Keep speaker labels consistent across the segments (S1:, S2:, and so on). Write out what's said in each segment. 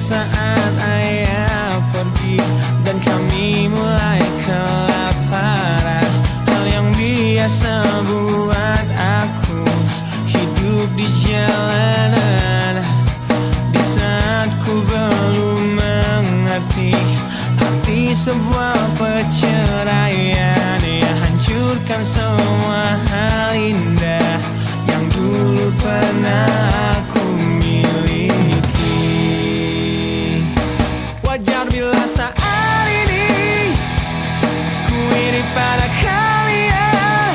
S1: saat ayah pergi dan kami mulai kelaparan. Hal yang biasa buat aku hidup di jalanan. Di saat ku belum mengerti arti sebuah perceraian yang hancurkan semua hal indah yang dulu pernah aku miliki. Wajar bila saat ini ku iri pada kalian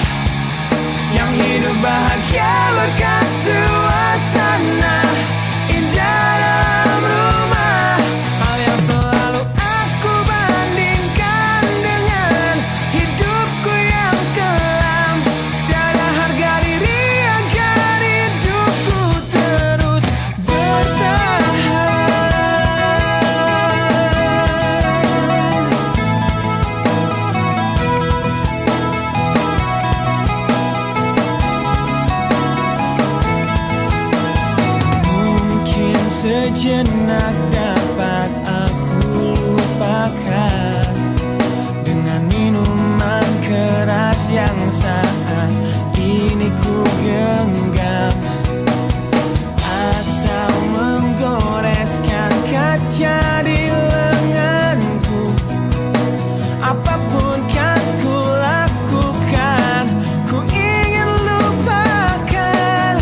S1: yang hidup bahagia berkat suasana indah dalam rumah. Hal yang selalu aku bandingkan dengan hidupku yang kelam. Tiada harga diri agar hidupku terus bertahan. Mungkin sejenak dapat aku lupakan dengan minuman keras yang saat ini ku genggam, atau menggoreskan kaca di lenganku. Apapun kan ku lakukan, ku ingin lupakan.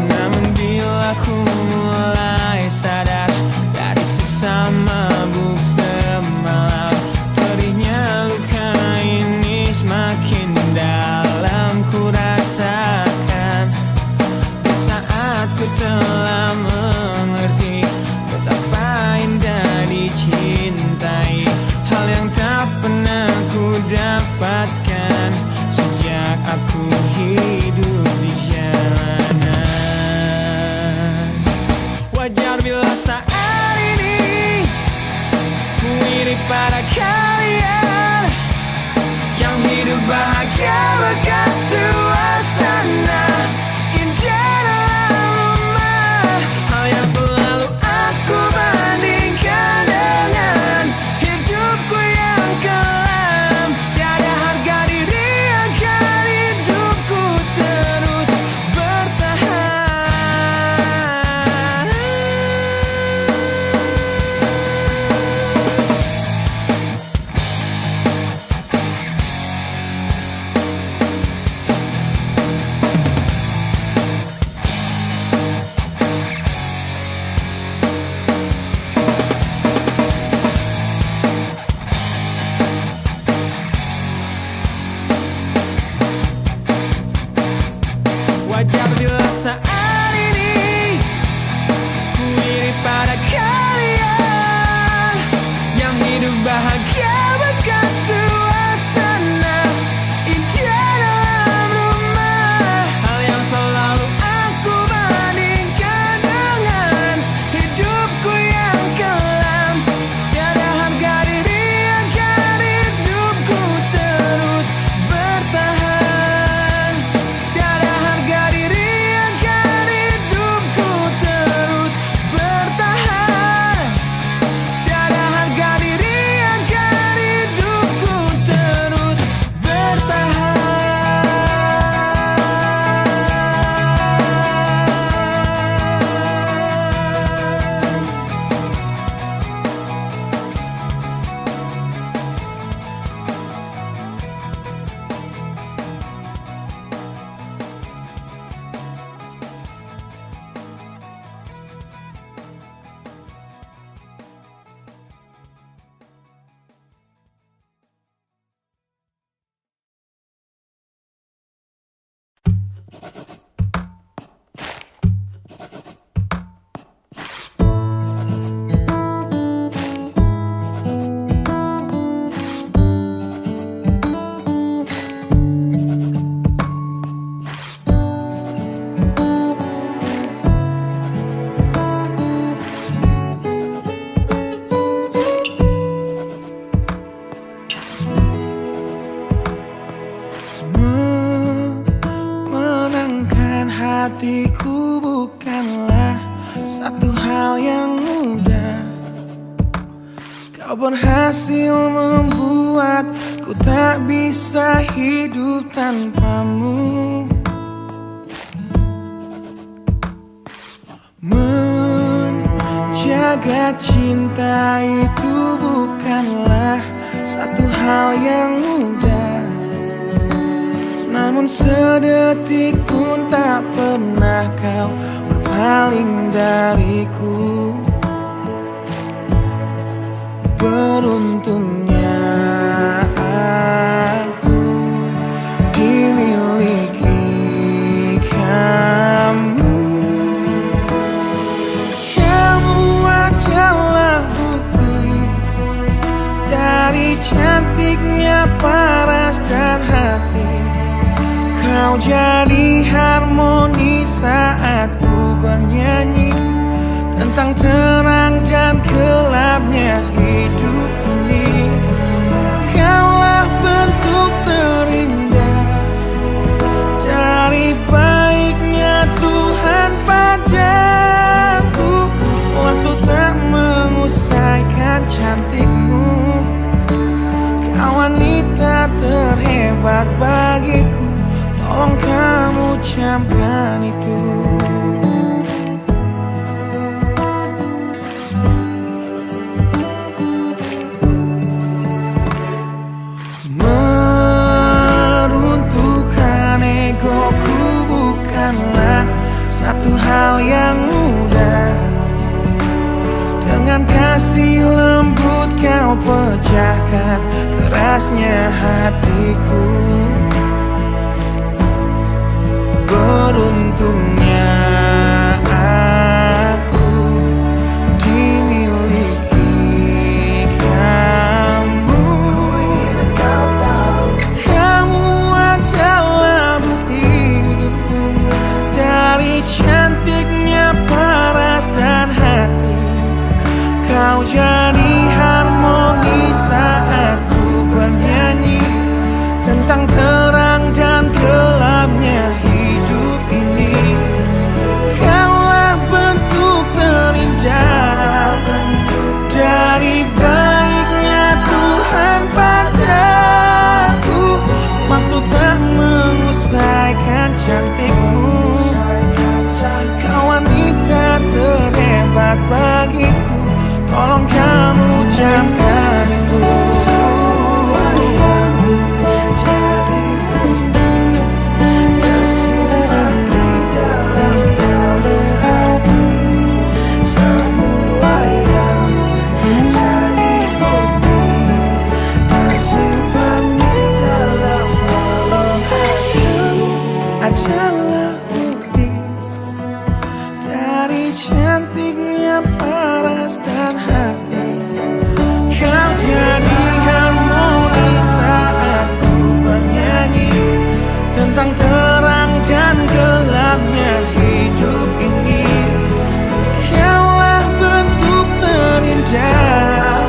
S1: Namun bila ku mulai sadar dari sisa mabuk semalam, perihnya luka ini semakin dalam ku rasakan. Di saat ku telah mengerti betapa indah dicintai, hal yang tak pernah ku dapatkan sejak aku hidup di jalanan. Wajar bila saat ini ku iri pada kalian yang hidup bahagia berkat suasana indah dalam rumah. Hal yang selalu aku bandingkan dengan hidupku yang kelam. Tiada harga diri agar hidupku terus bertahan. Wajar bila saat ini ku iri pada kalian yang hidup bahagia berkat suasana indah dalam rumah. Hal yang selalu aku bandingkan dengan hidupku yang kelam. Tiada harga diri agar hidupku terus bertahan. Tiada harga diri agar hidupku terus bertahan. Tiada harga diri agar hidupku terus bertahan. hatiku bukanlah satu hal yang mudah. Kau berhasil membuat ku tak bisa hidup tanpamu. Menjaga cinta itu bukanlah satu hal yang mudah, namun sedetik pun tak pernah kau berpaling dariku. Beruntungnya aku dimiliki kamu. Kamu adalah bukti dari cantiknya paras dan hati. Kau jadi harmoni saat ku bernyanyi tentang terang dan gelapnya hidup ini. Kaulah bentuk terindah dari baiknya Tuhan padaku. Waktu tak mengusaikan cantikmu. Kau wanita terhebat bagiku, tolong kamu camkan itu. Meruntuhkan egoku bukanlah satu hal yang mudah. Dengan kasih lembut kau pecahkan kerasnya hatiku. Beruntungnya aku dimiliki kamu. Kamu adalah bukti dari cantiknya paras dan hati. Kau jadi harmoni saat ku bernyanyi tentang terang dan gelapnya hidup ini. Kaulah bentuk terindah dari baiknya Tuhan padaku. Waktu tak mengusaikan cantikmu. Kau wanita terhebat bagiku, tolong kamu camkan itu. Adalah bukti dari cantiknya paras dan hati. Kau jadi harmoni saat ku bernyanyi tentang terang dan gelapnya hidup ini. Kaulah bentuk terindah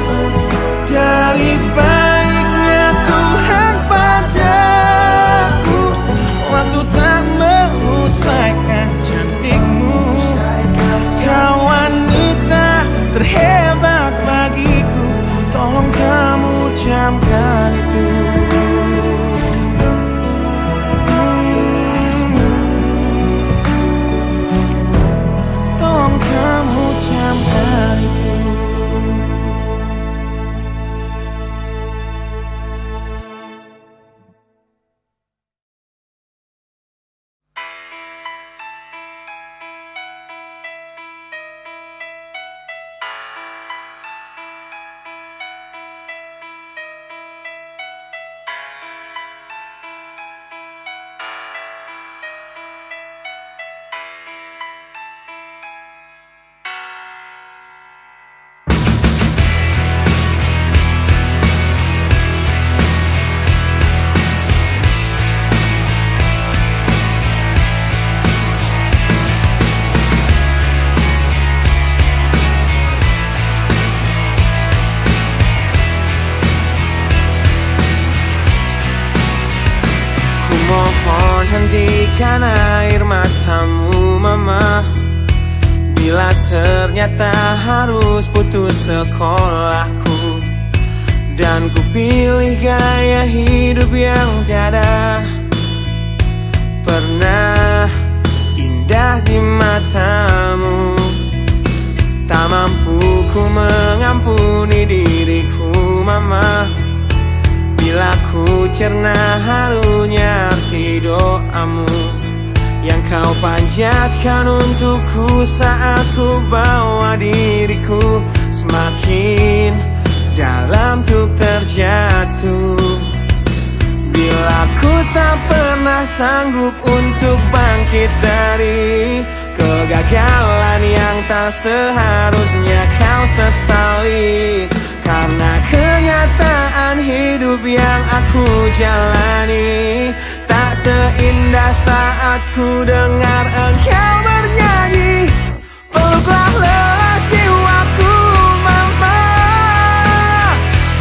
S1: dari baiknya Tuhan padaku. Waktu tak mengusaikan cantikmu. Kau wanita terhebat bagiku, tolong kamu camkan itu. Tolong kamu camkan itu. hentikan air matamu mama. Bila ternyata harus putus sekolahku, Dan ku pilih gaya hidup yang tiada pernah indah di matamu. Tak mampu ku mengampuni diriku mama, bila ku cerna harunya arti doamu yang kau panjatkan untukku saat ku bawa diriku semakin dalam untuk terjatuh. Bila ku tak pernah sanggup untuk bangkit dari kegagalan yang tak seharusnya kau sesali, karena kenyataan hidup yang aku jalani tak seindah saat ku dengar engkau bernyanyi. Peluklah lelah jiwaku mama,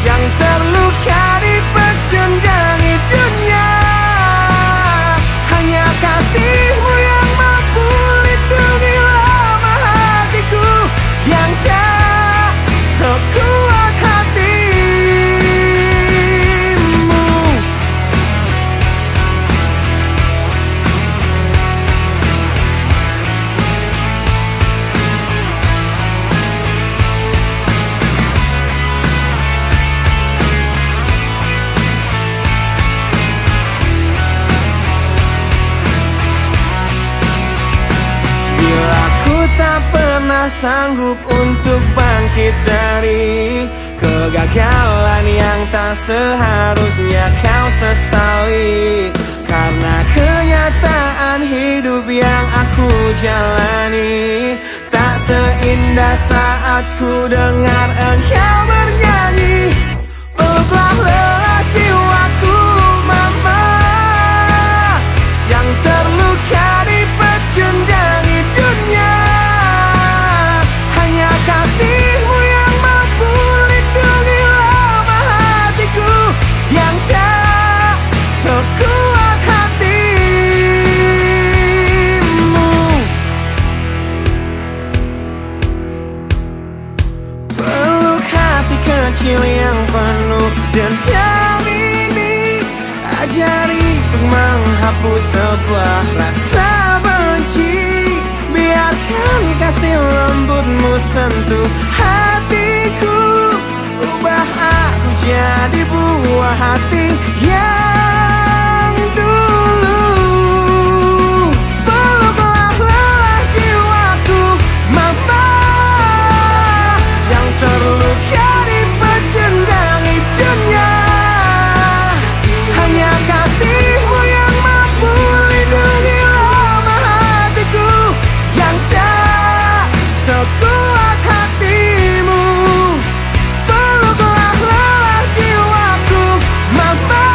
S1: yang terluka dipecundangi dunia. Hanya kasihmu yang mampu lindungi lemah hatiku yang tak sekuat hatimu. Bila ku tak pernah sanggup untuk bangkit dari kegagalan yang tak seharusnya kau sesali, karena kenyataan hidup yang aku jalani tak seindah saat ku dengar engkau bernyanyi. Peluklah lelah jiwaku mama, yang terluka dipecundangi dunia. Hanya kasihmu yang mampu lindungi lemah hatiku yang tak sekuat hatimu. Peluk hati kecil yang penuh dendam ini, ajari untuk menghapus sebuah rasa benci. Biarkan kasih lembutmu sentuh hatiku, ubah aku jadi buah hati yang dulu. Peluklah lelah jiwaku mama, yang terluka dipecundangi dunia. Hanya kasihmu yang mampu lindungi lemah hatiku yang tak sekuat hatimu. Peluklah lelah jiwaku mama,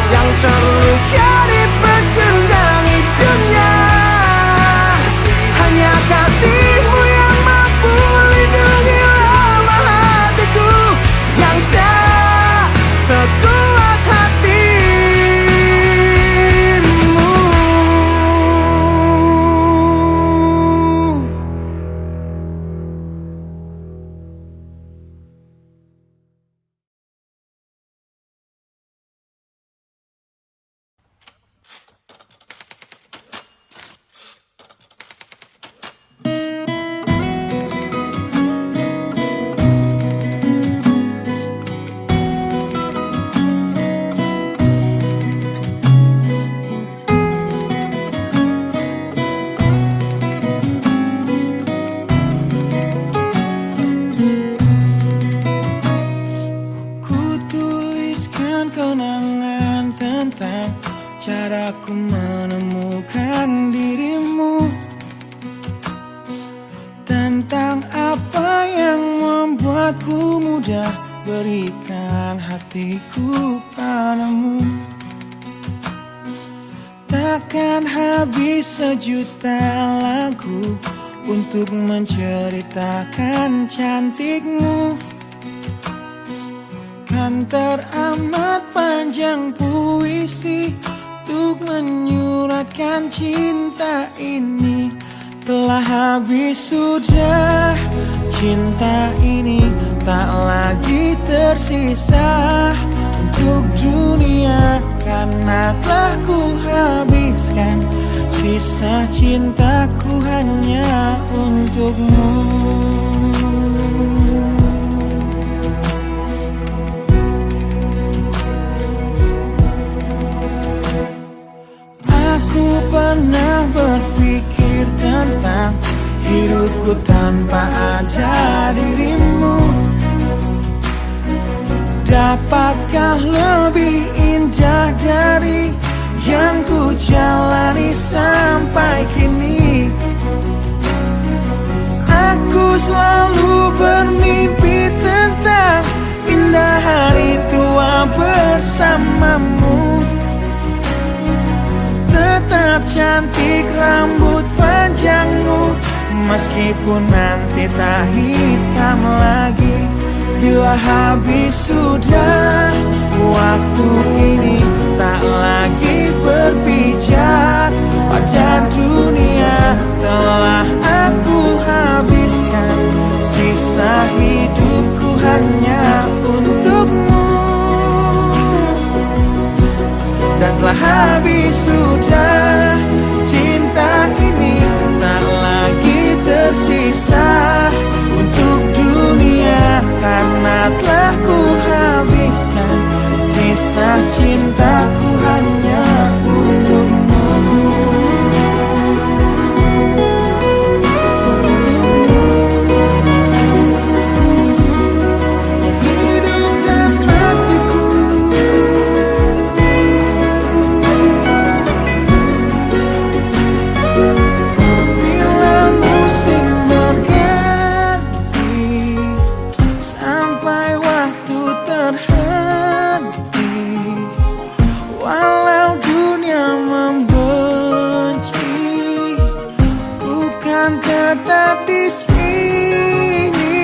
S1: yang terluka dipecundangi dunia. Hanya kasihmu yang mampu lindungi lemah hatiku yang tak sekuat hatimu. Ku tuliskan kenangan tentang caraku menemukan dirimu, tentang apa yang membuatku mudah berikan hatiku padamu. Takkan habis sejuta lagu untuk menceritakan cantikmu. Kan teramat panjang puisi untuk menyuratkan cinta ini. Telah habis sudah cinta ini tak lagi tersisa untuk dunia, karena telah ku habiskan sisa cintaku hanya untukmu. Aku pernah berpikir tentang hidupku tanpa ada dirimu. Dapatkah lebih indah dari yang ku jalani sampai kini? Aku selalu bermimpi tentang indah hari tua bersamamu. Tetap cantik rambut panjangmu, meskipun nanti tak hitam lagi. Bila habis sudah waktu ini, tak lagi berpijak pada dunia. Telah aku habiskan sisa hidupku hanya untukmu. Dan telah habis sudah cinta ini, tak lagi tersisa untuk dunia, karena telah ku habiskan sisa cintaku hanya untukmu. Tetap di sini.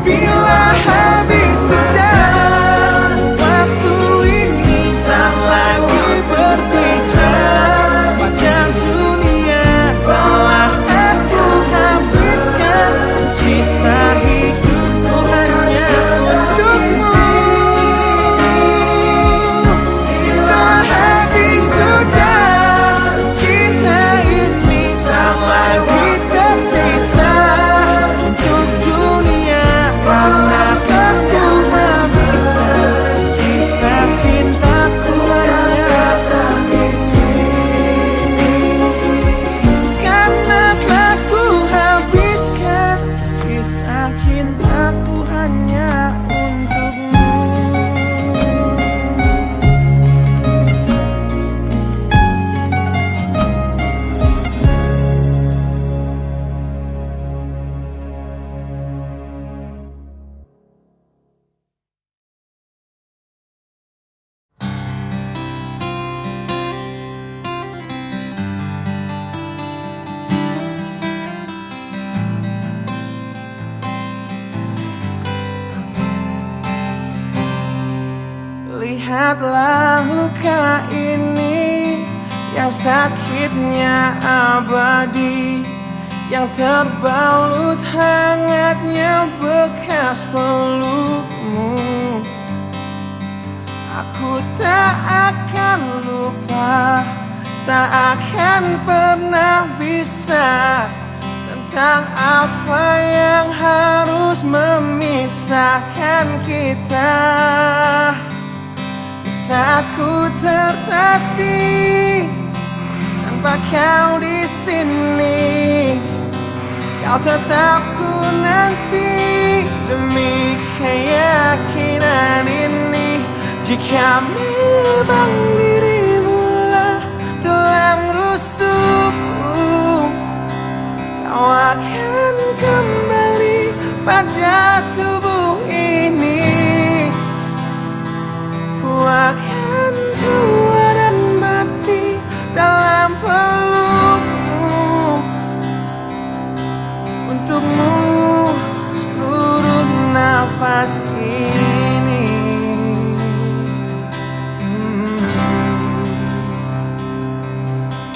S1: Bila habis sudah waktu ini, tak lagi berpijak pada dunia. Telah aku habiskan sisa hidupku hanya untukmu. Bila habis sudah cinta ini, tak lagi tersisa untuk dunia, karena telah ku habiskan sisa cintaku hanya di sini. Karena telah ku habiskan sisa cintaku hanya untukmu. Lihatlah luka ini yang sakitnya abadi, yang terbalut hangatnya bekas pelukmu. Aku tak akan lupa, tak akan pernah bisa, tentang apa yang harus memisahkan kita. Saat ku tertatih tanpa kau di sini, kau tetap ku nanti demi keyakinan ini. Jika memang dirimu lah tulang rusukku, kau akan kembali pada tubuh ini. Ku akan tua dan mati dalam pelukmu. Untukmu seluruh nafas ini.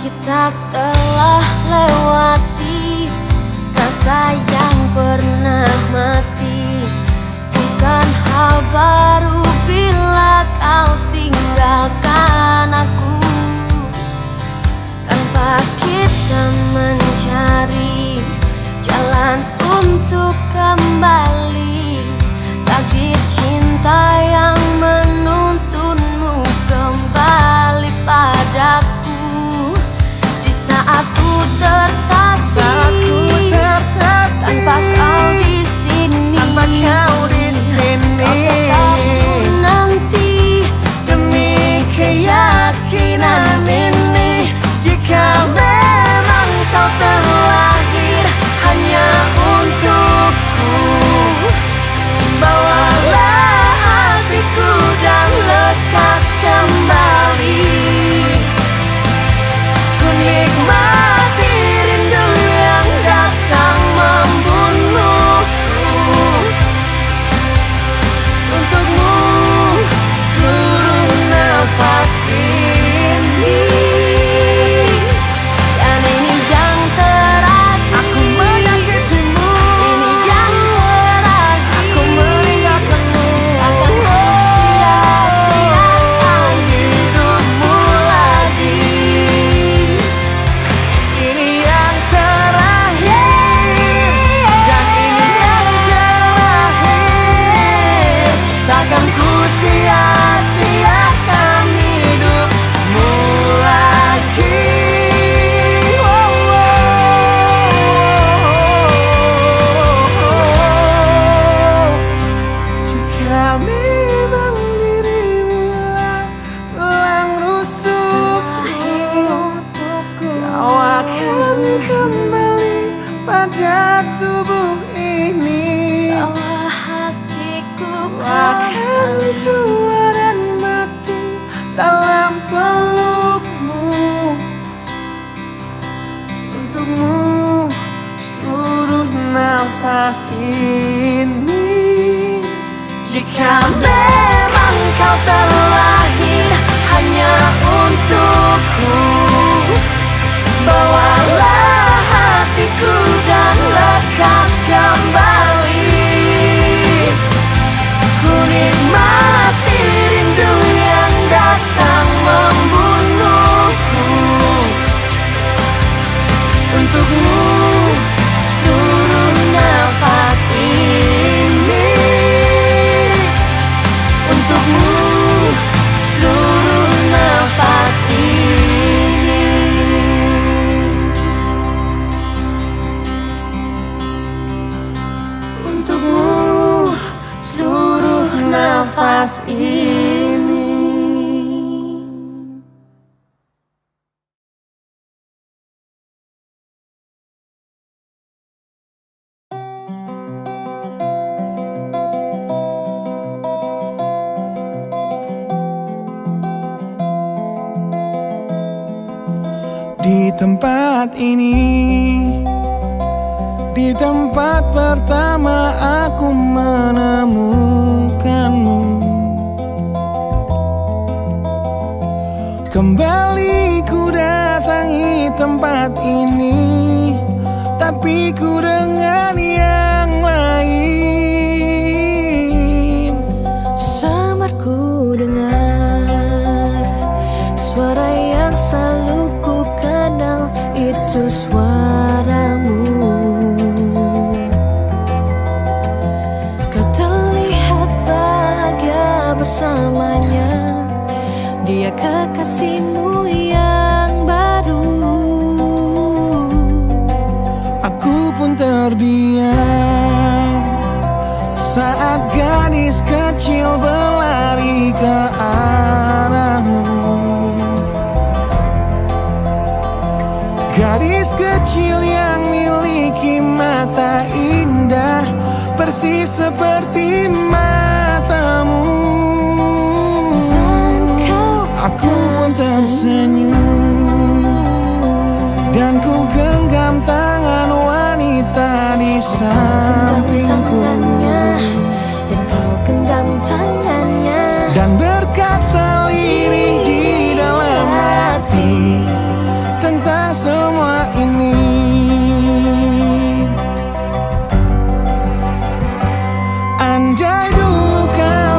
S2: Kita telah lewati rasa yang pernah mati. baru bila kau tinggalkan aku, tanpa kita mencari jalan untuk kembali. Takdir cinta yang menuntunmu kembali padaku di saat ku tertatih, tanpa kau di sini. Aku nanti
S1: demi keyakinan ini, jika memang kau terlahir hanya untukku, bawalah hatiku dan lekas kembali. Ku nikmati rindu yang datang membunuhku, untukmu seluruh nafas ini. Dan ini yang terakhir, aku menyakitimu. Ini yang terakhir, aku meninggalkanmu. Akan ku sia-siakan hidupmu lagi. Ini yang terakhir, dan ini yang terakhir. Takkan ku sia-siakan hidupmu lagi. Jika memang dirimu telah rusukku, kau akan kembali pada tubuh ini.
S2: bawa hatiku
S1: Akan tua dan mati dalam pelukmu, untukmu seluruh nafas ini. Jika memang kau terlahir hanya untukku, bawalah hatiku dan lekas kembali. Ku nikmati rindu yang datang membunuhku, untukmu seluruh nafas ini, untukmu seluruh nafas ini. Untukmu seluruh nafas ini.
S3: Di tempat ini, di tempat pertama aku menemukanmu. Kembali ku datangi tempat ini, tapi ku dengan yang lain.
S2: samar ku dengar suara yang selalu ku kenal, itu suaramu. Kau terlihat bahagia bersamanya, dia kekasihmu yang baru.
S3: Aku pun terdiam saat gadis kecil berlari ke arahmu. Gadis kecil yang miliki mata indah, persis seperti matamu.
S2: Dan kau
S3: Aku pun tersenyum, dan ku genggam tangan wanita di sampingku,
S2: dan kau genggam tangannya,
S3: dan berkata lirih di dalam hati tentang semua ini. Andai dulu kau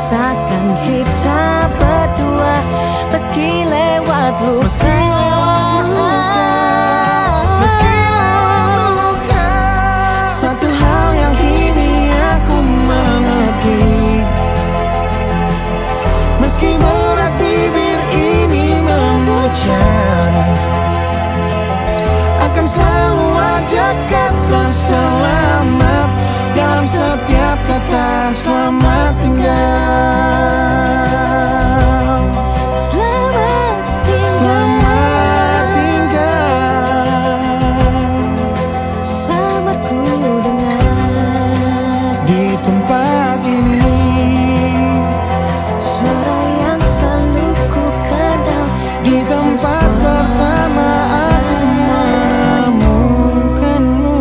S2: memisahkan kita berdua, meski lewat luka.
S3: Meski lewat luka, satu hal yang kini aku mengerti, meski berat bibir ini mengucap, akan selalu ada kata selamat dalam setiap kata selamat tinggal.
S2: Selamat tinggal, samarku dengar
S3: Di tempat ini,
S2: suara yang selalu ku kenal.
S3: di tempat pertama aku menemukanmu.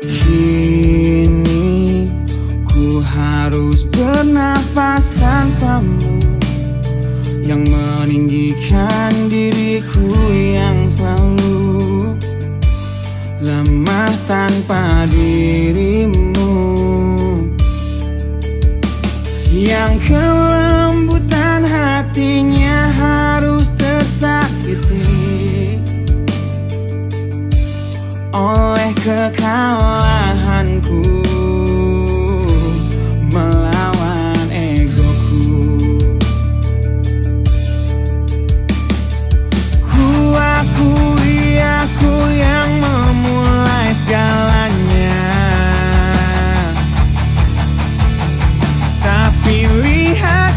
S3: Kini ku harus bernafas tanpamu, yang meninggikan diriku yang selalu lemah tanpa dirimu, yang kelembutan hatinya harus tersakiti oleh kekalahanku melawan egoku. Ku akui aku yang memulai segalanya, tapi lihat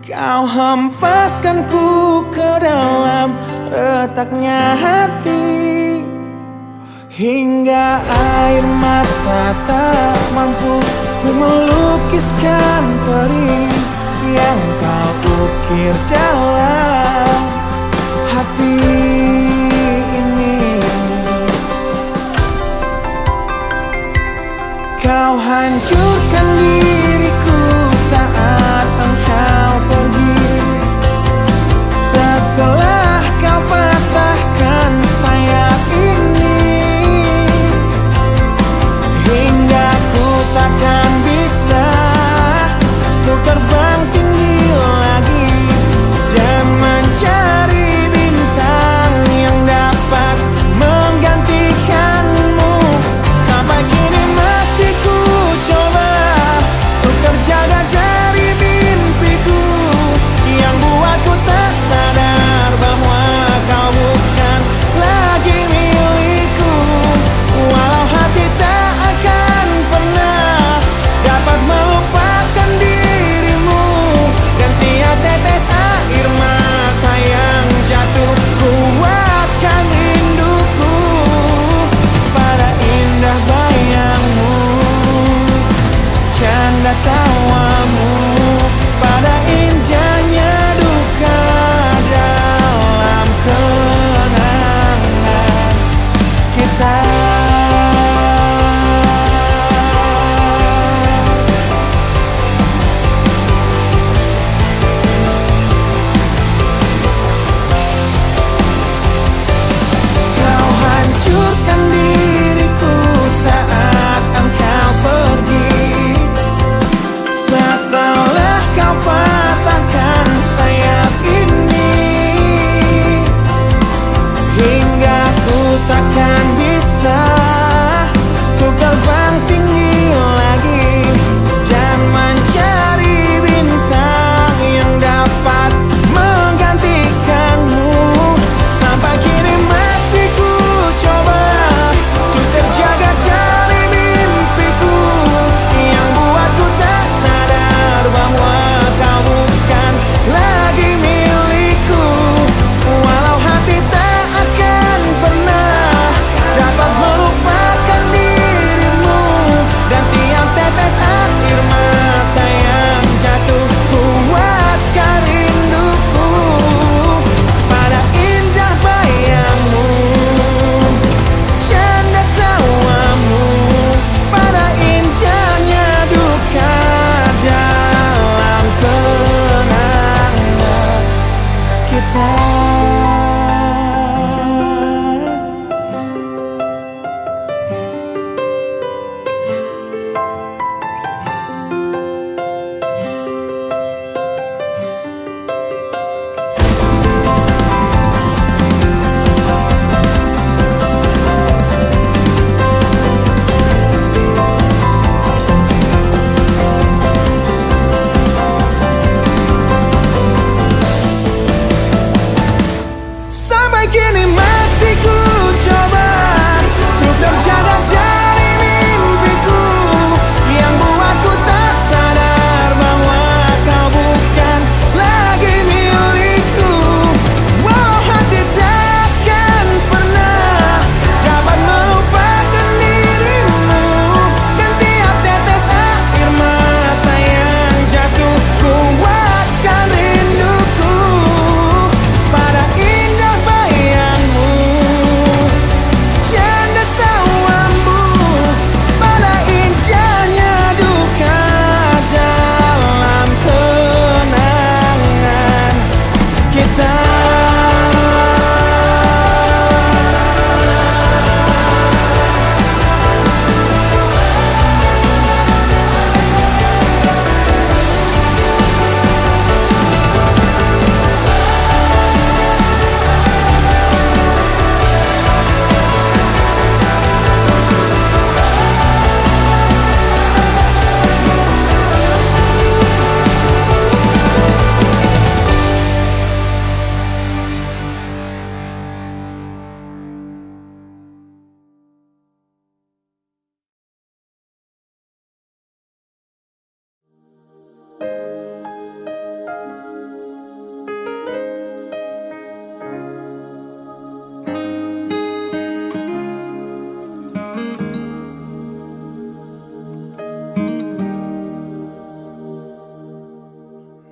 S3: Kau hempaskanku ke dalam retaknya hati, hingga air mata tak mampu untuk melukiskan perih yang kau ukir dalam hati ini. Kau hancurkan diriku saat engkau pergi, setelah kau patahkan sayap ini, hingga ku takkan bisa untuk terbang tinggi lagi dan mencari bintang yang dapat menggantikanmu. Sampai kini masih ku coba untuk terjaga dari mimpiku yang buatku tak sadar bahwa kau bukan lagi milikku. Walau hati tak akan pernah dapat melupakan dirimu,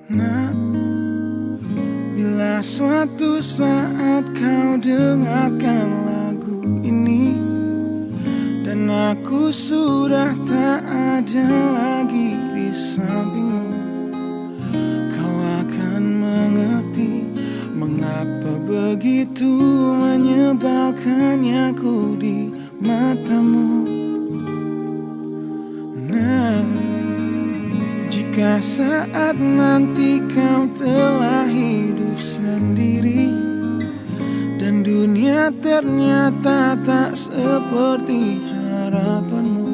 S3: Nah, bila suatu saat kau dengarkan lagu ini dan aku sudah tak ada lagi di sampingmu, kau akan mengerti mengapa begitu menyebalkannya aku di matamu. Nah, jika saat nanti kau telah hidup sendiri dan dunia ternyata tak seperti harapanmu,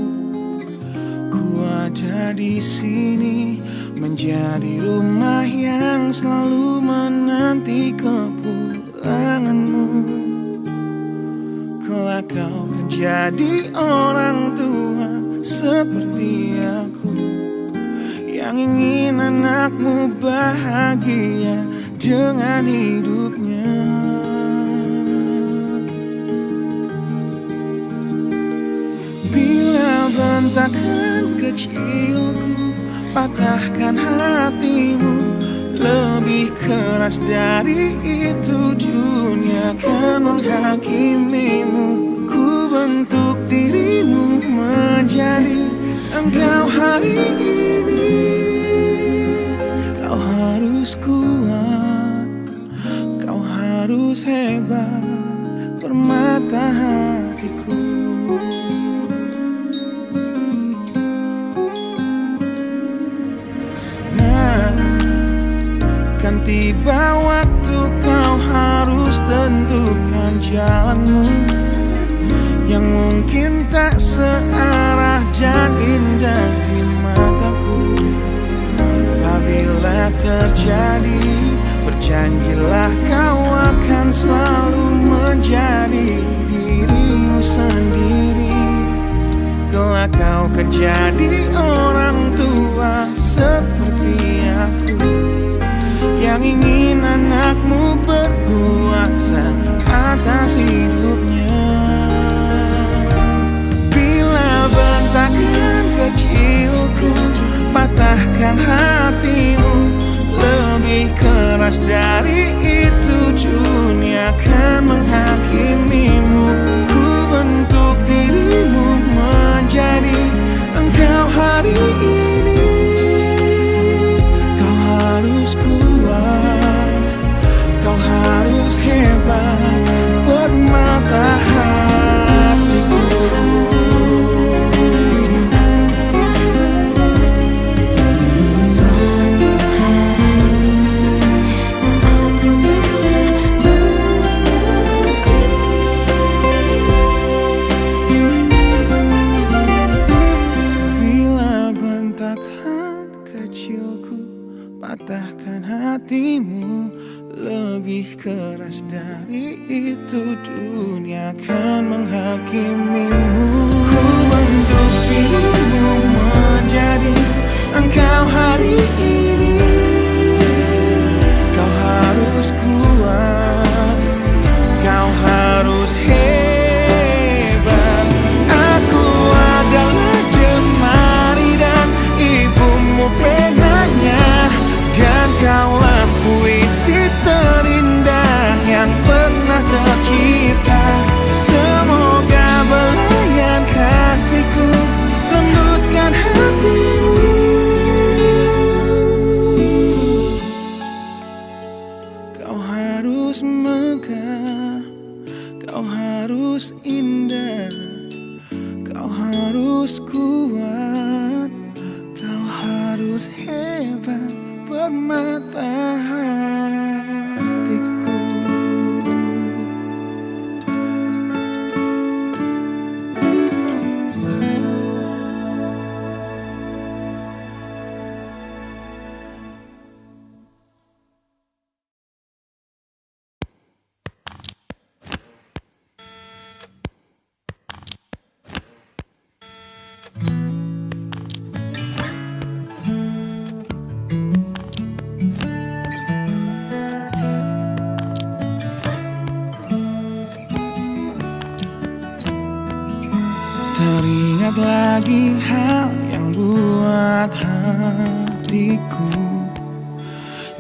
S3: ku ada di sini menjadi rumah yang selalu menanti kepulanganmu. Kelak kau kan jadi orang tua seperti aku yang ingin anakmu bahagia dengan hidupnya. Bila bentakan kecilku patahkan hatimu, lebih keras dari itu dunia akan menghakimimu. Ku bentuk dirimu menjadi engkau hari ini. Kau harus kuat, kau harus hebat, permata hatiku. Nah, kan tiba waktu kau harus tentukan jalanmu yang mungkin tak searah dan indah di mataku. Apabila terjadi, berjanjilah kau akan selalu menjadi dirimu sendiri. Kelak kau kan jadi orang tua seperti aku yang ingin anakmu berkuasa atas hidupnya. Bentakan kecilku patahkan hatimu, lebih keras dari itu dunia akan menghakimimu. Ku bentuk dirimu menjadi engkau hari ini. Kau harus kuat, kau harus hebat, permata hatiku. Patahkan hatimu, lebih keras dari itu dunia akan menghakimimu. Ku bentuk dirimu menjadi engkau hari ini. Kau harus kuat, kau harus hebat. Aku adalah jemari dan ibumu penanya, dan kaulah puisi terindah yang pernah tercipta. Semoga belayan kasihku lembutkan hatimu. Kau harus megah, kau harus indah, kau harus kuat, kau harus hebat, permata hatiku. Teringat lagi hal yang buat hatiku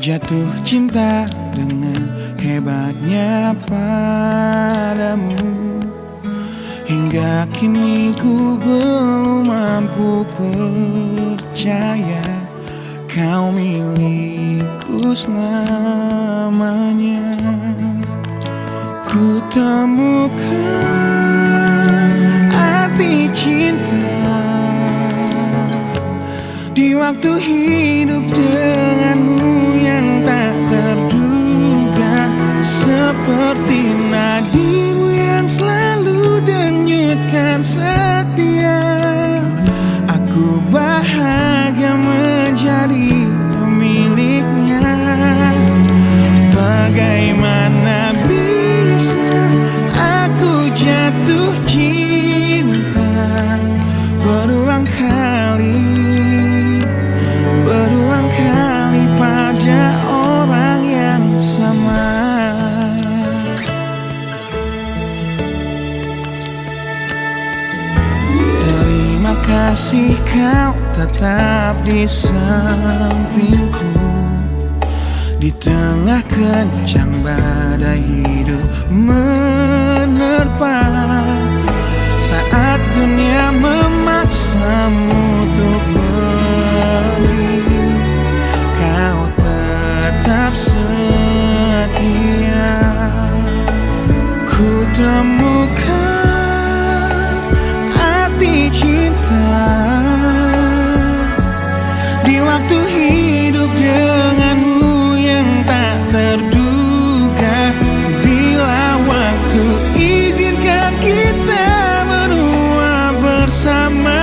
S3: jatuh cinta dengan hebatnya padamu. Hingga kini ku belum mampu percaya kau milikku selamanya. Ku temukan arti cinta di waktu hidup denganmu yang tak terduga. Seperti nadimu yang selalu denyutkan setia, aku bahagia menjadi pemiliknya. Bagaimana bisa aku jatuh cinta berulang kali pada orang yang sama. Terima kasih kau tetap di sampingku di tengah kencang badai hidup menerpa. Saat dunia memaksamu untuk pergi, kau tetap setia. Ku temukan arti cinta di waktu hidup denganmu yang tak terduga. Bila waktu izinkan kita menua bersama,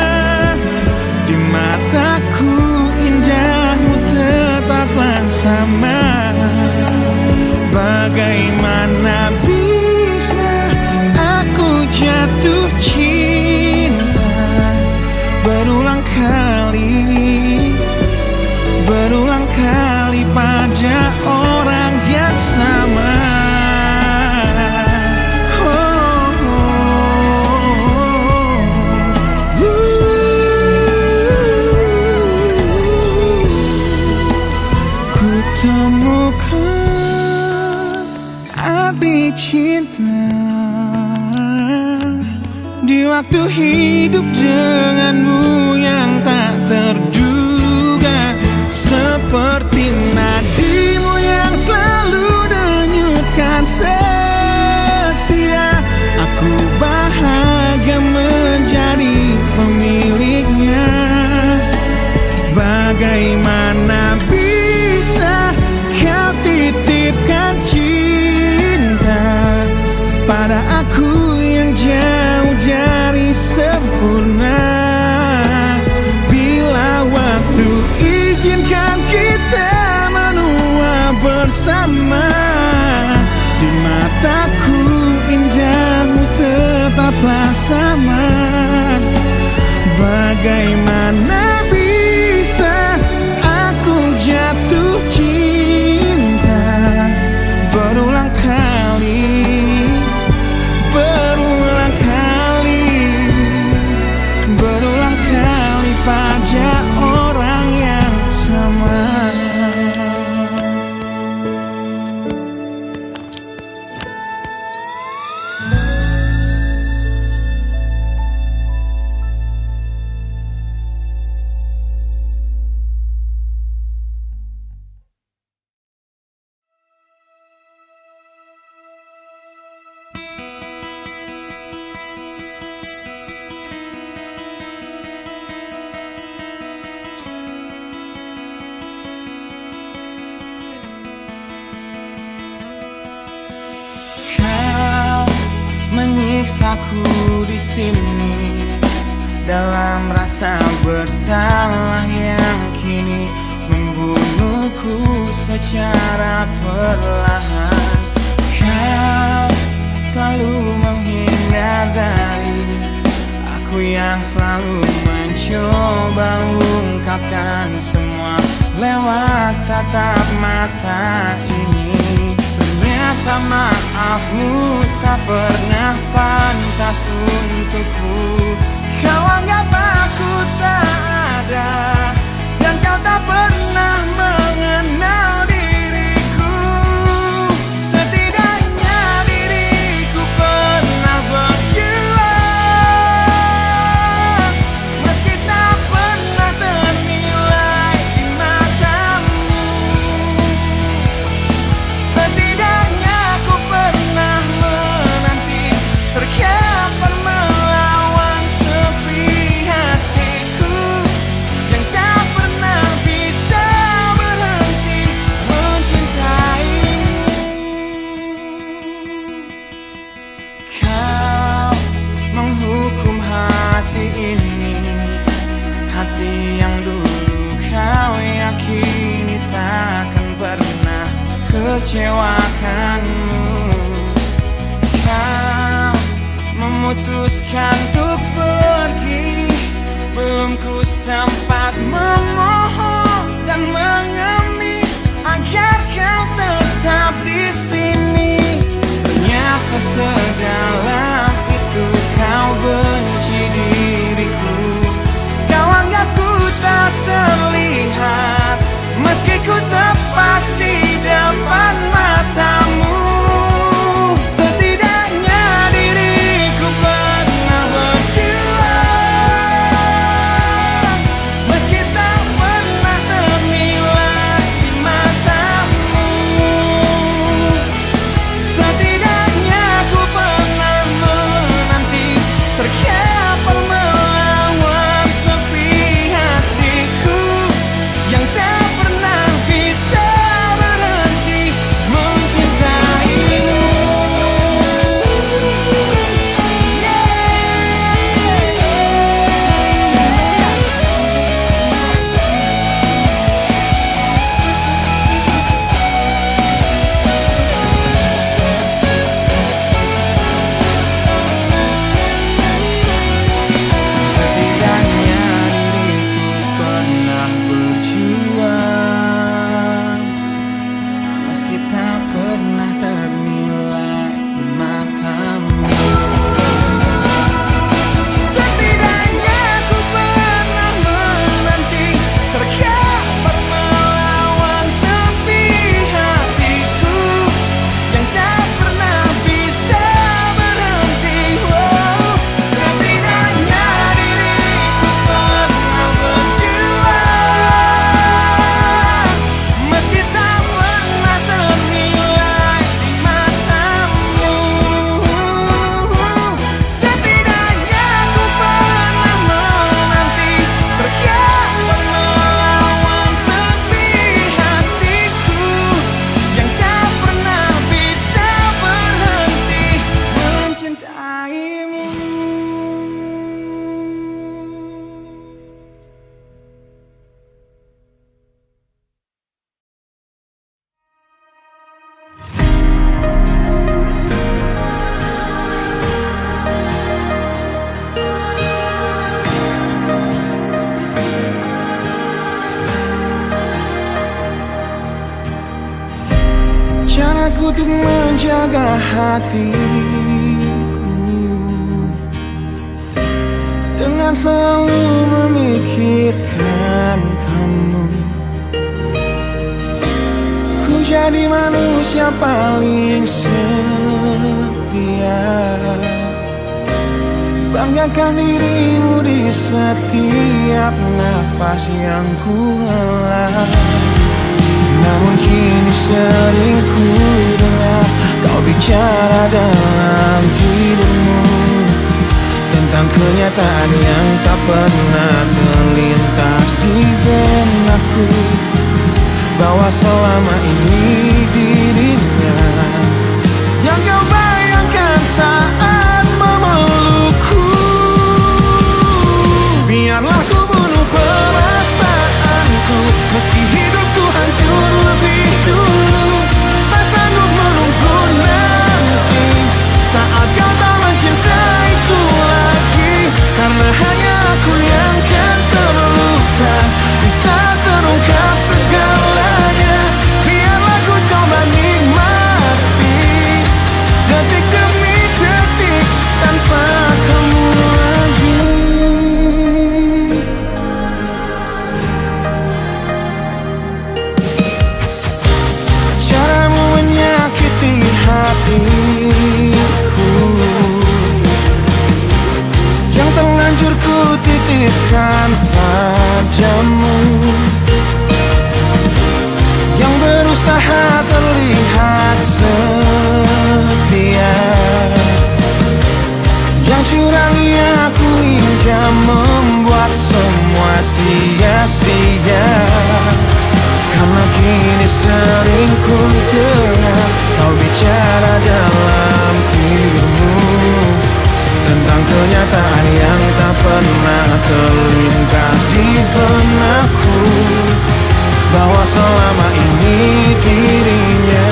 S3: di mataku indahmu tetaplah sama. Bagaimana bisa aku jatuh cinta berulang kali pada orang yang sama. Ku temukan arti cinta di waktu hidup denganmu yang tak terduga. Seperti nadimu yang selalu denyutkan setia, aku bahagia menjadi pemiliknya. Bagaimana bisa kau titipkan cinta pada aku yang jauh dari sempurna. Bila waktu izinkan kita menua bersama, di mataku indahmu tetaplah sama. Bagaimana bisa aku jatuh cinta berulang kali pada orang yang sama. Menyiksaku di sini dalam rasa bersalah yang kini membunuhku secara perlahan. Kau selalu menghindar dari aku yang selalu mencoba ungkapkan semua lewat tatap mata ini. Ternyata maafmu tak pernah pantas untukku. Kau anggap aku tak ada, dan kau tak pernah mengenal diri. mengecewakanmu. Kau memutuskan untuk pergi, belum ku sempat memohon dan mengemis agar kau tetap di sini. Ternyata sedalam itu kau benci diriku. Kau anggap ku tak terlihat, meski ku tepat di depan matamu. Setidaknya diriku pernah berjuang, meski tak pernah ternilai di matamu. Setidaknya ku pernah menanti, terkapar melawan sepi hatiku yang tak pernah bisa berhenti mencintaimu. Setidaknya diriku pernah berjuang, meski tak pernah ternilai di matamu. Setidaknya ku pernah menanti, terkapar melawan sepi hatiku yang tak pernah bisa berhenti. Setidaknya diriku pernah berjuang, meski tak pernah ternilai di matamu. Setidaknya ku pernah menanti, terkapar melawan sepi hatiku yang tak pernah bisa berhenti mencintaimu. Caraku untuk menjaga hatiku dengan selalu memikirkan kamu. Ku jadi manusia paling setia, banggakan dirimu di setiap nafas yang ku hela. Namun kini sering ku dengar kau bicara dalam tidurmu tentang kenyataan yang tak pernah terlintas di benakku, bahwa selama ini dirinya yang kau bayangkan saat memelukku. Biarlah ku bunuh perasaanku, meski hidupku hancur lebih dulu. Tak sanggup menunggu nanti saat kau tak mencintaiku lagi, karena hanya aku yang kan terluka di saat terungkap segalanya. Biarlah ku coba nikmati detik demi detik tanpa kamu lagi. Caramu menyakiti hatiku yang terlanjur ku titipkan padamu, yang berusaha terlihat setia, yang curangi aku hingga membuat semua sia-sia. Karena kini sering ku dengar kau bicara dalam tidurmu tentang kenyataan yang tak pernah terlintas di benakku, bahwa selama ini dirinya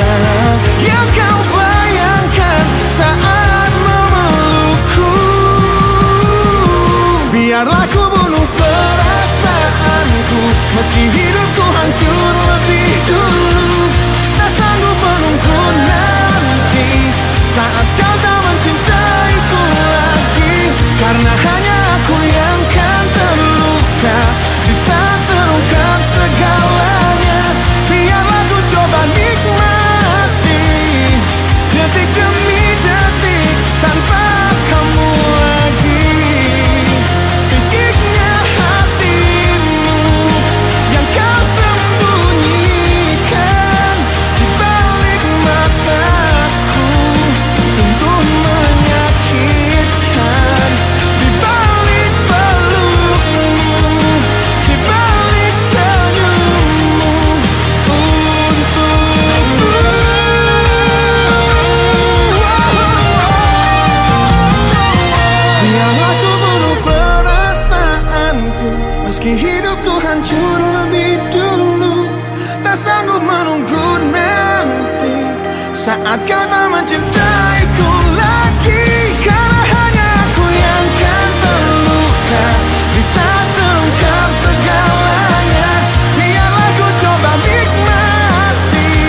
S3: saat kau tak mencintaiku lagi. Karena hanya aku yang kan terluka di saat terungkap segalanya. Biarlah ku coba nikmati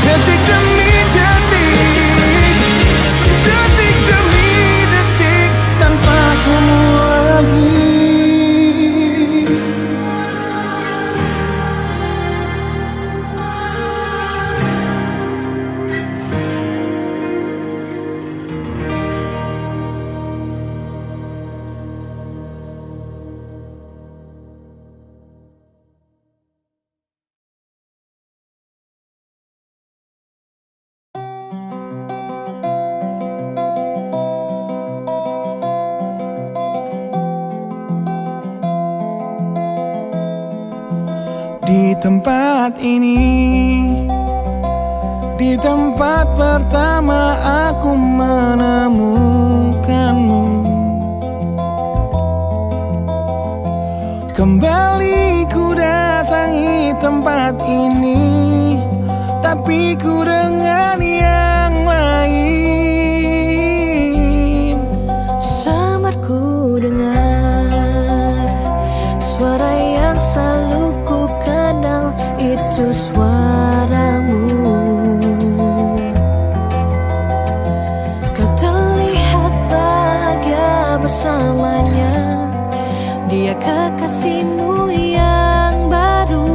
S3: detik demi detik, detik demi detik tanpa kamu lagi. Di tempat ini, di tempat pertama aku menemukanmu. Kembali ku datangi tempat ini, tapi ku dengan yang lain.
S2: Samar ku dengar suara yang selalu ku kenal, itu suaramu. Kau terlihat bahagia bersamanya, dia kekasihmu yang baru.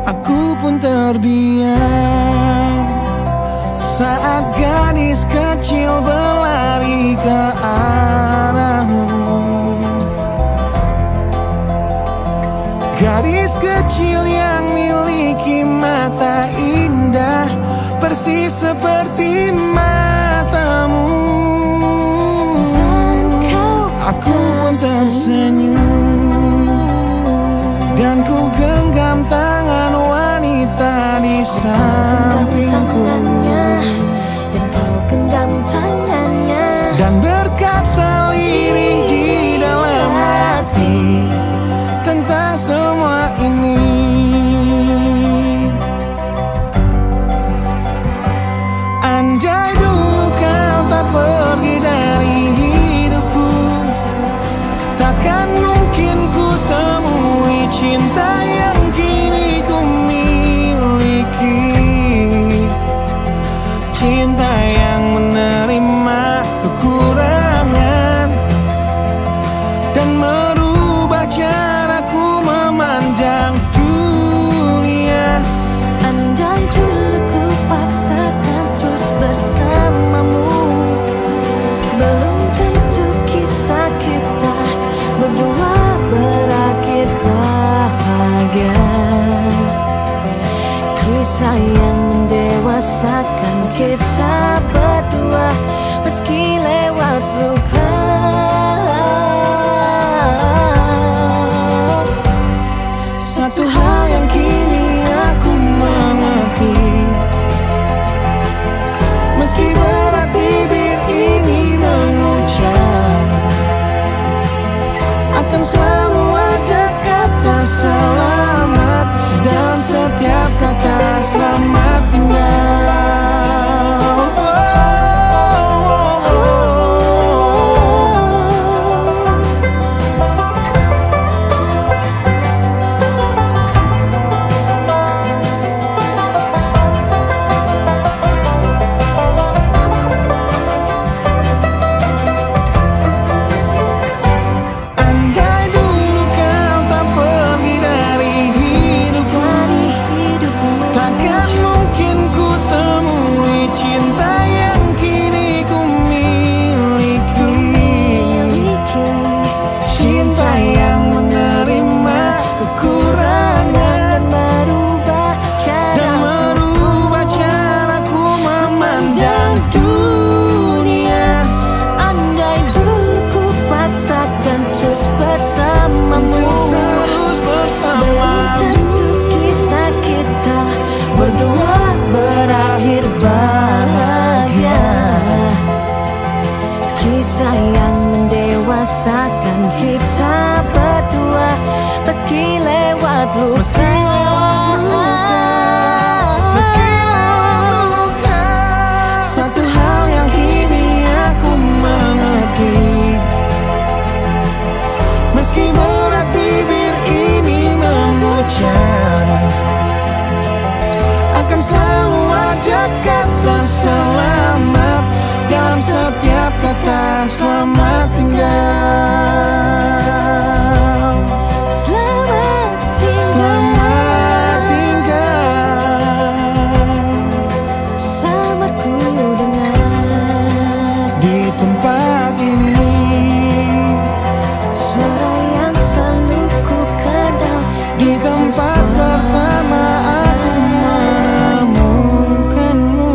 S3: Aku pun terdiam saat gadis kecil berlari ke arahmu. Gadis kecil yang miliki mata indah, persis seperti matamu.
S2: Dan kau
S3: Aku pun tersenyum, dan ku genggam tangan wanita di sampingku.
S2: Dan kau genggam tangannya,
S3: Dan berkata lirih di dalam hati tentang semua ini. Andai dulu kau tak pergi dari hidupku, takkan mungkin ku temui cinta yang kini ku miliki. Cinta yang menerima kekurangan dan merubah caraku memandang dunia.
S2: andai dulu ku paksakan terus bersamamu, belum tentu kisah kita berdua berakhir bahagia. Kisah yang mendewasakan kita berdua, meski lewat luka.
S3: Satu hal yang kini aku mengerti, meski berat bibir ini mengucap, akan selalu ada kata selamat dalam setiap kata selamat tinggal. Andai dulu kau tak pergi dari hidupku, takkan mungkin ku temui cinta yang kini ku miliki. Cinta yang menerima kekurangan dan merubah caraku memandang dunia.
S2: Andai dulu ku paksakan terus bersamamu,
S3: Terus
S2: belum
S3: bersamamu,
S2: tentu kisah kita berdua berakhir bahagia. Kisah yang mendewasakan kita berdua, meski lewat luka.
S3: meski lewat luka. kata selamat dalam setiap kata selamat tinggal.
S2: Selamat tinggal.
S3: Selamat tinggal.
S2: Samarku dengar
S3: Di tempat ini
S2: suara yang selalu ku kenal.
S3: di tempat pertama aku menemukanmu.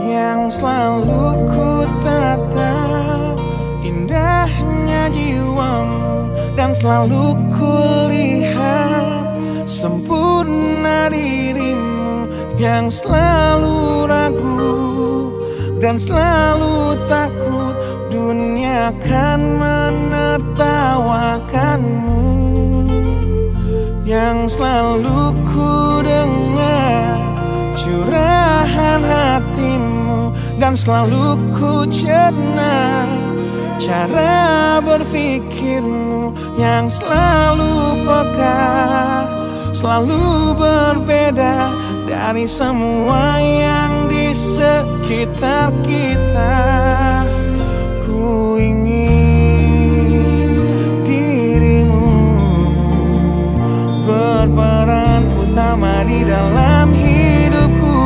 S3: Yang selalu ku tatap indahnya jiwamu, dan selalu ku lihat sempurna dirimu. Yang selalu ragu dan selalu takut dunia akan menertawakanmu. Yang selalu ku dengar curahan hatimu, dan selalu ku cerna cara berpikirmu. Yang selalu peka, selalu berbeda dari semua yang di sekitar kita. Ku ingin dirimu berperan utama di dalam hidupku.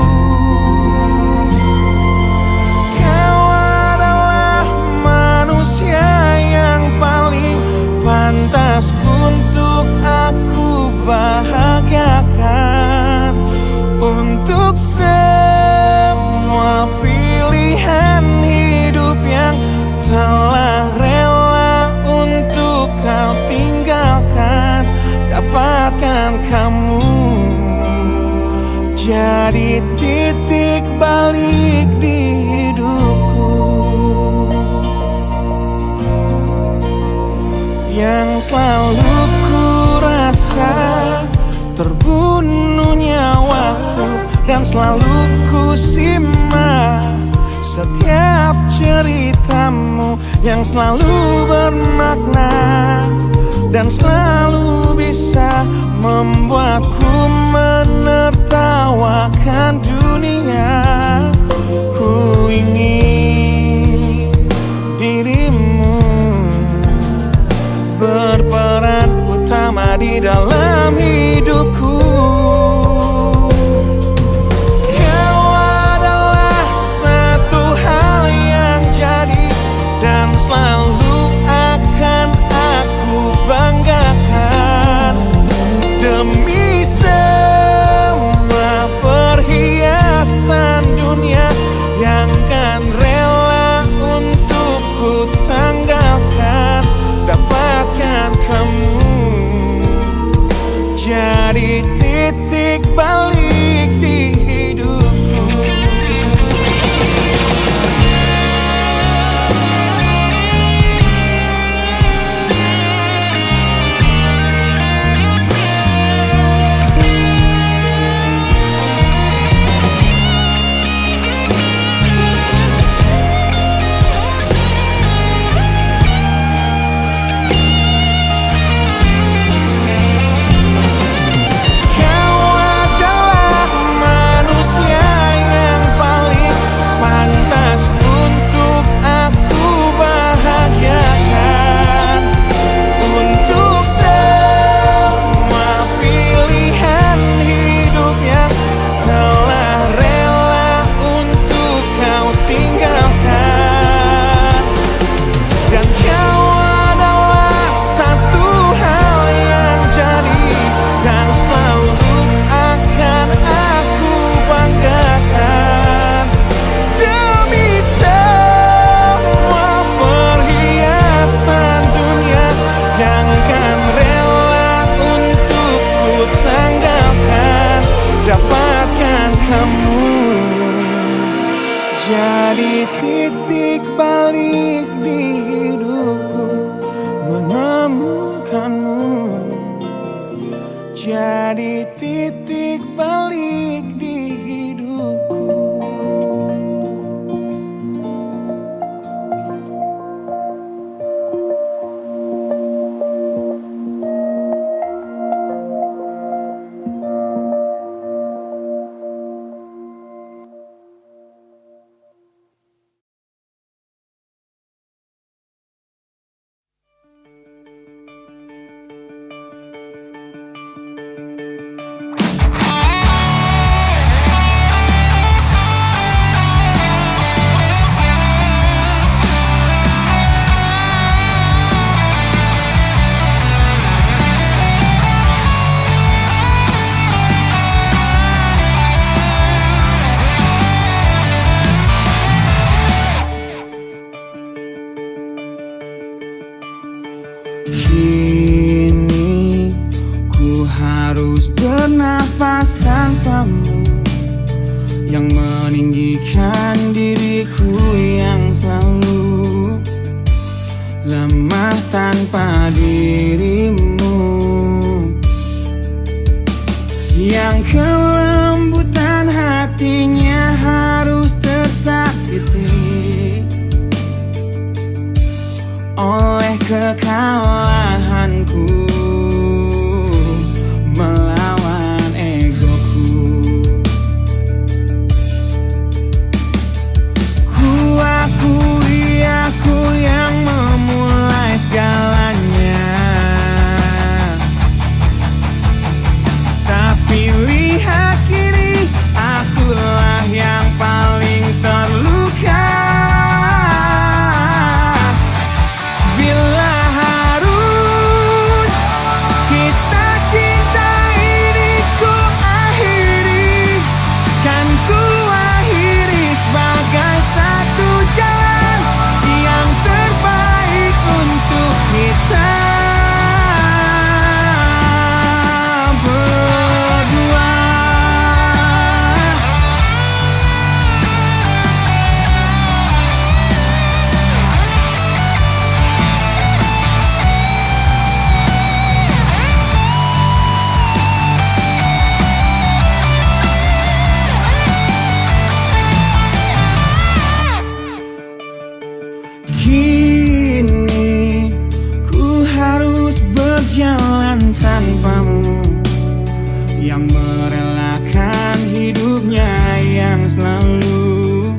S3: Kau adalah manusia yang paling pantas untuk aku bahagiakan. Untuk semua pilihan hidup yang telah rela untuk kau tinggalkan, dapatkan kamu jadi titik balik di hidupku. Yang selalu ku rasa terbunuhnya waktu, dan selalu ku simak setiap ceritamu. Yang selalu bermakna dan selalu bisa membuatku menertawakan dunia. Ku ingin dirimu berperan utama di dalam hidupku. Kau adalah satu hal yang jadi dan selalu akan aku banggakan. Demi semua perhiasan dunia yang kan rela untuk ku tanggalkan, dapatkan kamu jadi titik balik di hidupku. jadi titik balik di hidupku. temukanmu jadi titik balik di hidupku. Kini ku harus bernafas tanpamu, yang meninggikan diriku yang selalu lemah tanpa dirimu, yang kelembutan hatinya harus tersakiti oleh kekalahanku melawan egoku. Ku akui aku yang memulai segalanya, tapi lihat kini akulah yang paling terluka. Kini ku harus berjalan tanpamu, yang merelakan hidupnya yang selalu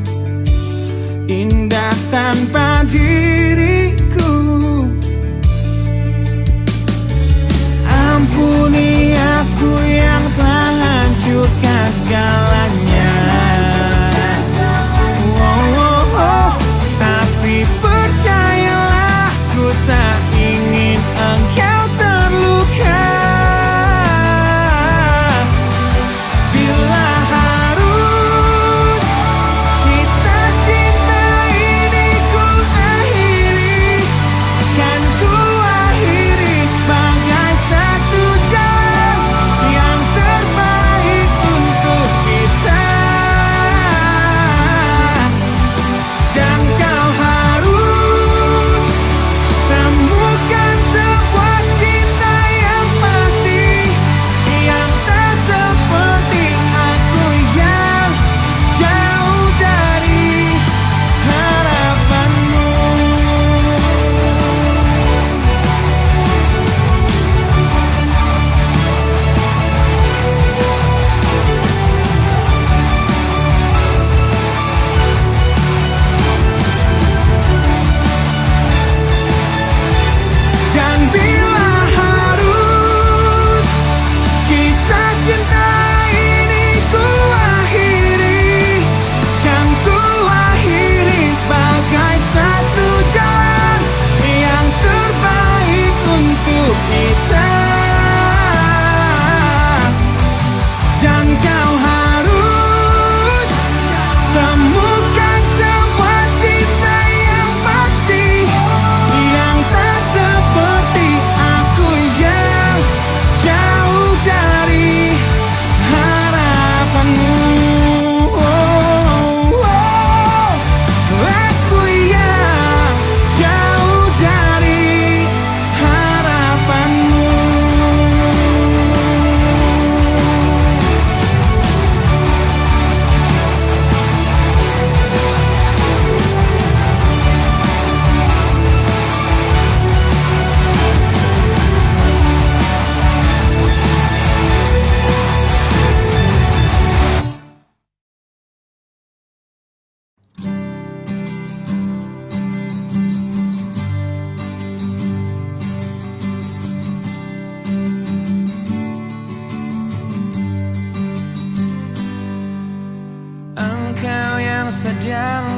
S3: indah tanpa diriku. Ampuni aku yang telah hancurkan segalanya. Tapi percayalah, ku tak ingin engkau terluka. Bila harus kisah cinta ini ku akhiri, kan ku akhiri sebagai satu jalan yang terbaik untuk kita.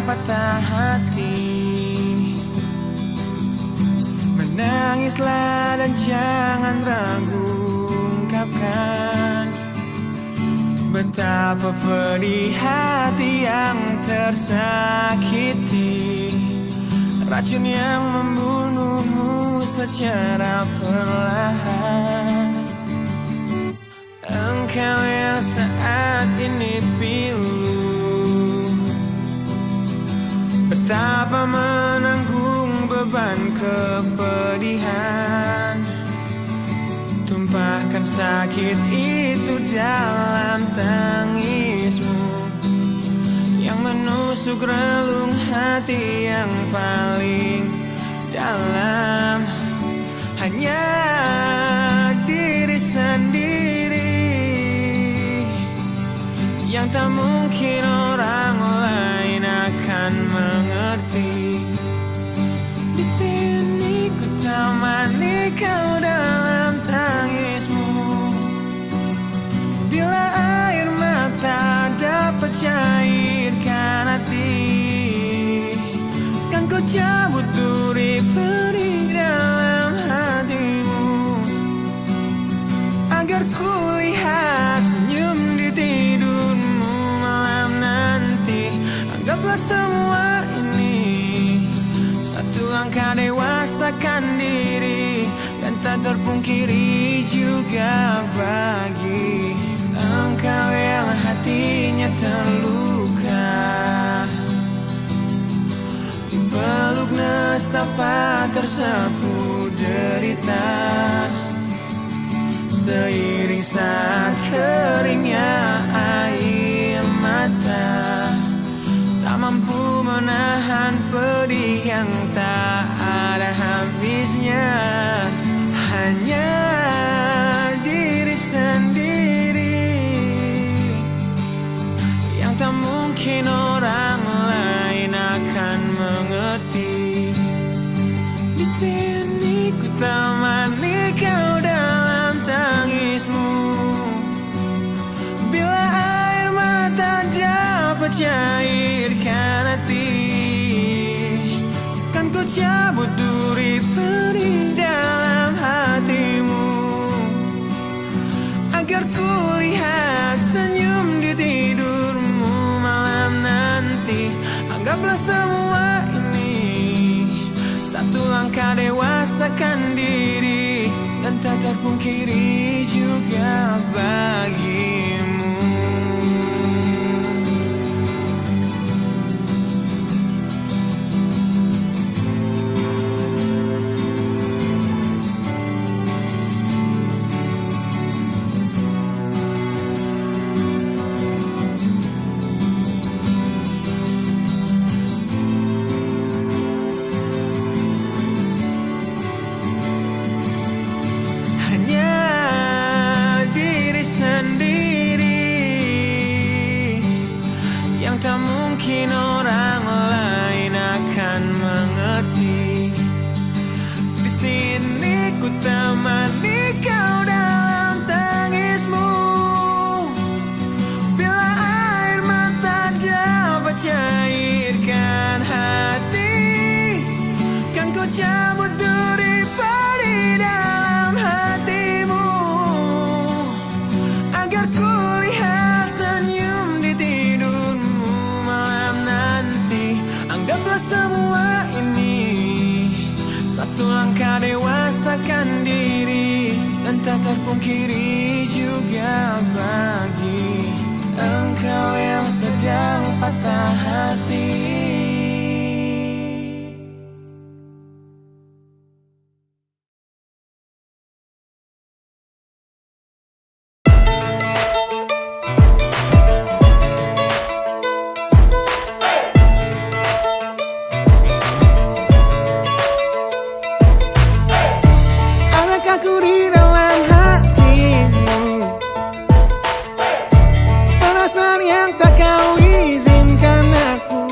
S3: patah hati. Menangislah dan jangan ragu ungkapkan betapa pedih hati yang tersakiti. Racun yang membunuhmu secara perlahan. Engkau yang saat ini pilu, betapa menanggung beban kepedihan. Tumpahkan sakit itu dalam tangismu yang menusuk relung hati yang paling dalam. Hanya diri sendiri yang tak mungkin orang lain akan mengerti. Di sini ku temani kau dalam tangismu. Bila air mata dapat cairkan hati, kan kau cabut duri perih dalam hatimu, agar ku lihat senyum di tidurmu malam nanti. Anggaplah semua ini satu langkah dewasakan diri, dan tak terpungkiri juga bagi engkau yang hatinya terluka. Dipeluk nestapa tersapu derita, seiring saat keringnya air mata, tak mampu menahan pedih yang tak ada habisnya. Hanya diri sendiri yang tak mungkin orang lain akan mengerti. Di sini ku temani kau dalam tangismu. Bila air mata dapat cairkan hati, kan ku cabut duri perih dalam hatimu, agar ku lihat senyum di tidurmu malam nanti. Anggaplah semua ini satu langkah dewasakan diri, dan tak terpungkiri juga bagimu. Mungkin orang lain akan mengerti. Di sini ku temani kau dalam tangismu. Bila air mata dapat cairkan hati, kan ku cabut duri perih dalam hatimu, agar ku lihat senyum di tidurmu malam nanti. Anggaplah semua ini satu langkah dewasakan diri, dan tak terpungkiri juga bagi engkau yang sedang patah hati. Perasaan yang tak kau izinkan aku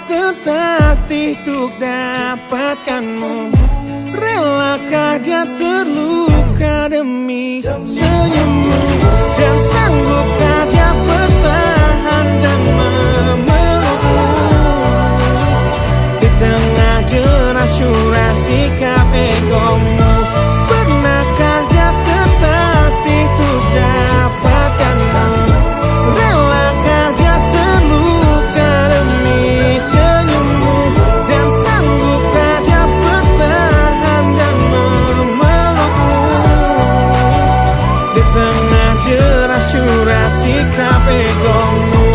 S3: tertatih untuk dapatkanmu? Relakah dia terluka demi senyummu? Dan sanggupkah dia bertahan dan memelukmu? Di tengah deras curah sikap egomu, pernahkah dia tertatih untuk dapatkanmu? Relakah dia terluka demi senyummu? Dan sanggupkah dia bertahan dan memelukmu? Di tengah deras curah sikap egomu.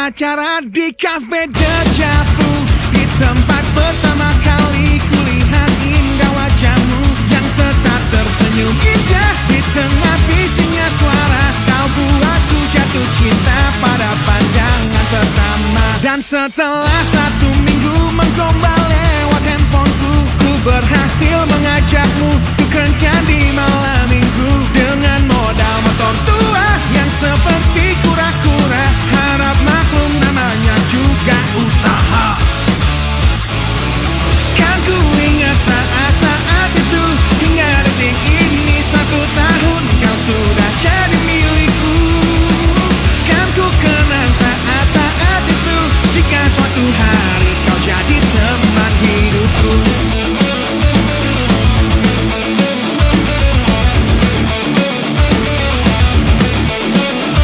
S3: Acara di Cafe Deja Vu, di tempat pertama kali kulihat indah wajahmu yang tetap tersenyum indah. Di tengah bisingnya suara, kau buatku jatuh cinta pada pandangan pertama. Dan setelah 1 minggu menggombal lewat handphoneku, ku berhasil mengajakmu untuk kerja di malam minggu. Dengan modal motor tua yang seperti kura-kura, harap maklum namanya juga usaha. Kan ku ingat saat-saat itu, hingga detik ini 1 tahun kau sudah jadi milikku. Kan ku kenang saat-saat itu, jika suatu hari kau jadi teman hidupku.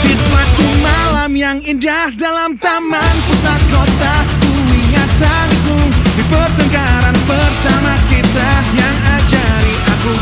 S3: Di suatu malam yang indah dalam taman pusat kota, ku ingat tangismu di pertengkaran pertama kita yang ajari aku